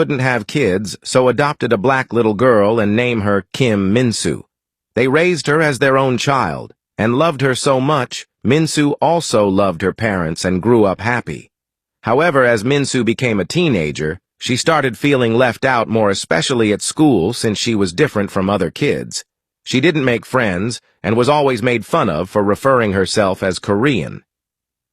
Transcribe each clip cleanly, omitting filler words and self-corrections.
couldn't have kids, so adopted a black little girl and named her Kim Minsu. They raised her as their own child, and loved her so much, Minsu also loved her parents and grew up happy. However, as Minsu became a teenager, she started feeling left out, more especially at school, since she was different from other kids. She didn't make friends, and was always made fun of for referring herself as Korean.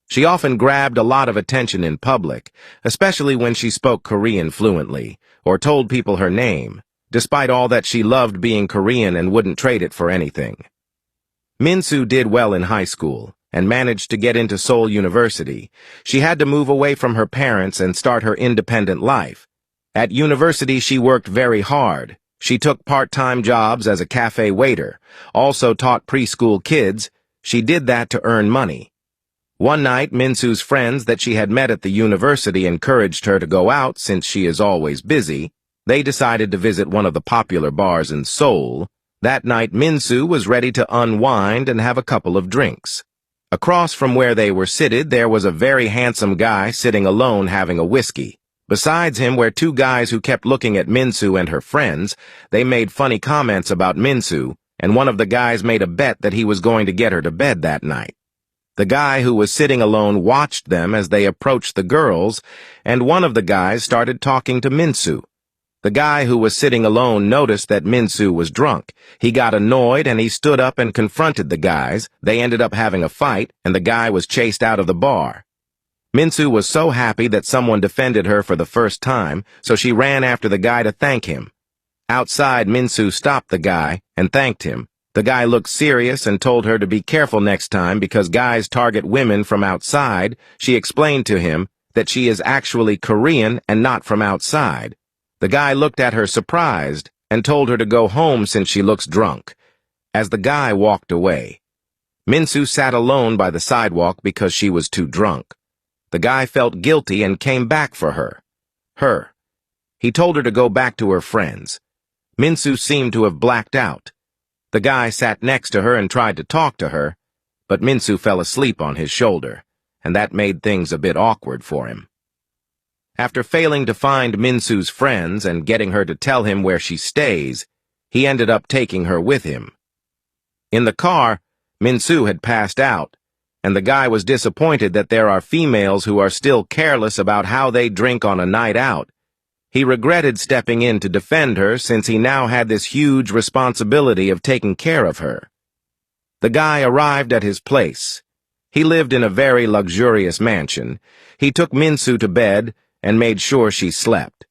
She often grabbed a lot of attention in public, especially when she spoke Korean fluently, or told people her name, despite all that she loved being Korean and wouldn't trade it for anything. Minsu did well in high school, and managed to get into Seoul University. She had to move away from her parents and start her independent life. At university, she worked very hard. She took part-time jobs as a cafe waiter, also taught preschool kids. She did that to earn money. One night, Minsu's friends that she had met at the university encouraged her to go out since she is always busy. They decided to visit one of the popular bars in Seoul. That night, Minsu was ready to unwind and have a couple of drinks. Across from where they were seated, there was a very handsome guy sitting alone having a whiskey. Besides him were two guys who kept looking at Minsu and her friends. They made funny comments about Minsu, and one of the guys made a bet that he was going to get her to bed that night. The guy who was sitting alone watched them as they approached the girls, and one of the guys started talking to Minsu. The guy who was sitting alone noticed that Minsu was drunk. He got annoyed and he stood up and confronted the guys. They ended up having a fight, and the guy was chased out of the bar. Minsu was so happy that someone defended her for the first time, so she ran after the guy to thank him. Outside, Minsu stopped the guy and thanked him. The guy looked serious and told her to be careful next time because guys target women from outside. She explained to him that she is actually Korean and not from outside. The guy looked at her surprised and told her to go home since she looks drunk. As the guy walked away, Minsu sat alone by the sidewalk because she was too drunk. The guy felt guilty and came back for her. He told her to go back to her friends. Minsu seemed to have blacked out. The guy sat next to her and tried to talk to her, but Minsu fell asleep on his shoulder, and that made things a bit awkward for him. After failing to find Minsu's friends and getting her to tell him where she stays, he ended up taking her with him. In the car, Minsu had passed out, and the guy was disappointed that there are females who are still careless about how they drink on a night out. He regretted stepping in to defend her since he now had this huge responsibility of taking care of her. The guy arrived at his place. He lived in a very luxurious mansion. He took Minsu to bed and made sure she slept.